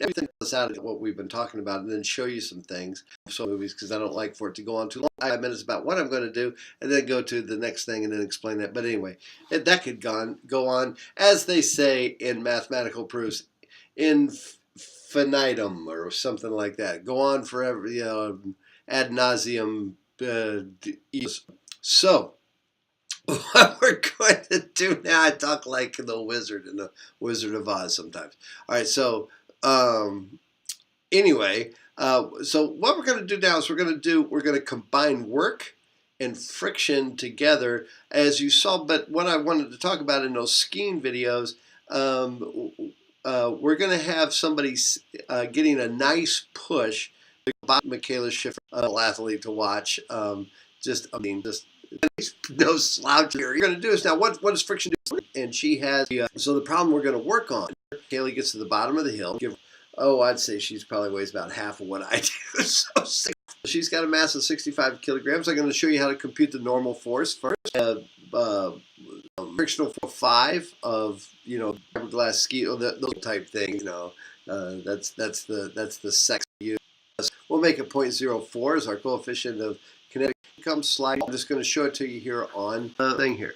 everything goes out of what we've been talking about, and then show you some things, some movies, because I don't like for it to go on too long. 5 minutes about what I'm going to do, and then go to the next thing and then explain that. But anyway, that could go on, as they say in mathematical proofs, infinitum or something like that. Go on forever, ad nauseum. So what we're going to do now, I talk like the wizard in the Wizard of Oz sometimes. All right, so anyway, so what we're going to do now is we're going to combine work and friction together, as you saw. But what I wanted to talk about in those skiing videos, we're going to have somebody getting a nice push. Michaela Schiffer, athlete to watch. Just no slouch here. You're going to do this now. What does friction do? And she has. So the problem we're going to work on. Kaylee gets to the bottom of the hill. I'd say she's probably weighs about half of what I do. So she's got a mass of 65 kilograms. I'm going to show you how to compute the normal force first. Frictional force 5 of fiberglass ski, those type thing. That's the second use. We'll make it 0.04 as our coefficient of kinetic come slide. I'm just going to show it to you here on the thing here.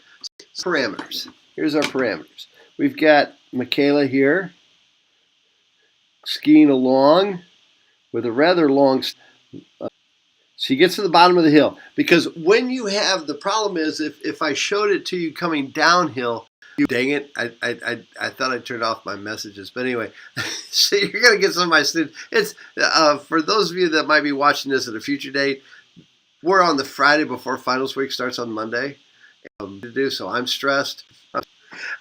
Parameters. Here's our parameters. We've got Michaela here skiing along with a rather long. She gets to the bottom of the hill, because when you have, the problem is if I showed it to you coming downhill, dang it, I thought I turned off my messages. But anyway, so you're going to get some of my students. It's for those of you that might be watching this at a future date, we're on the Friday before finals week starts on Monday. To do so, I'm stressed. All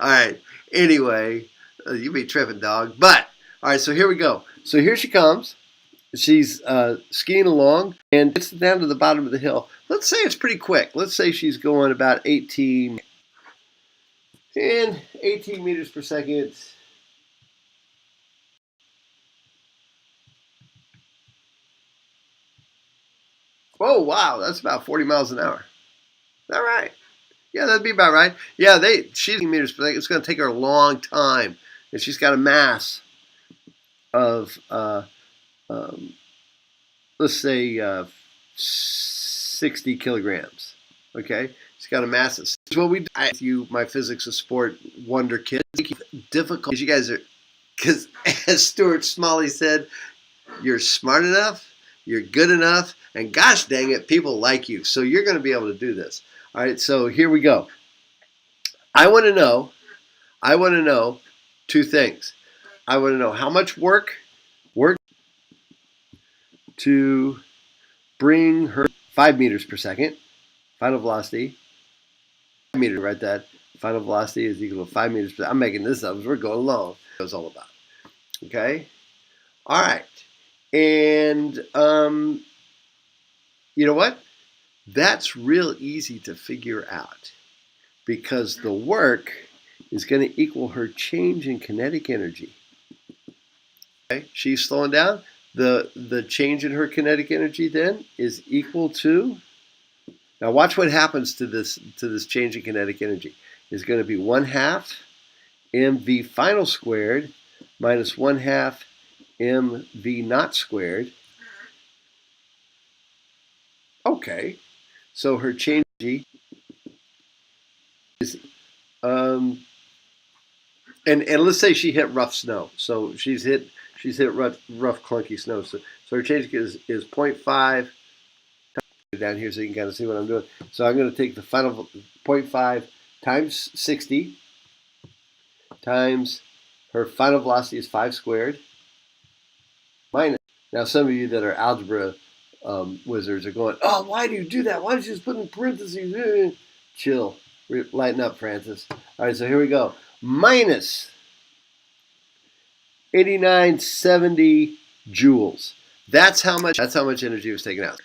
right. Anyway, you be tripping, dog. But all right, so here we go. So here she comes. She's skiing along and gets down to the bottom of the hill. Let's say it's pretty quick. Let's say she's going about 18 meters per second. Oh, wow, that's about 40 miles an hour. Is that right? Yeah, that'd be about right. Yeah, she's 18 meters per second. It's going to take her a long time. And she's got a mass of, let's say, 60 kilograms. Okay? She's got a mass of. What we do, my physics of sport wonder kids, difficult. You guys are, because as Stuart Smalley said, you're smart enough, you're good enough, and gosh dang it, people like you. So you're going to be able to do this. All right, so here we go. I want to know two things. I want to know how much work to bring her 5 meters per second, final velocity. Meter, write that. Final velocity is equal to 5 meters per second. I'm making this up as we're going along. That's all about. Okay? All right. And you know what? That's real easy to figure out, because the work is going to equal her change in kinetic energy. Okay? She's slowing down. The change in her kinetic energy then is equal to. Now watch what happens to this change in kinetic energy. It's going to be 1/2 mv final squared minus 1/2 mv naught squared. Okay, so her change is and let's say she hit rough snow. So she's hit rough clunky snow. So her change is 0.5. Down here so you can kind of see what I'm doing. So I'm going to take the final 0.5 times 60 times her final velocity is 5 squared minus. Now some of you that are algebra wizards are going, oh, why do you do that? Why don't you just put in parentheses? Chill. Lighten up, Francis. All right, so here we go. Minus 8970 joules. That's how much energy was taken out.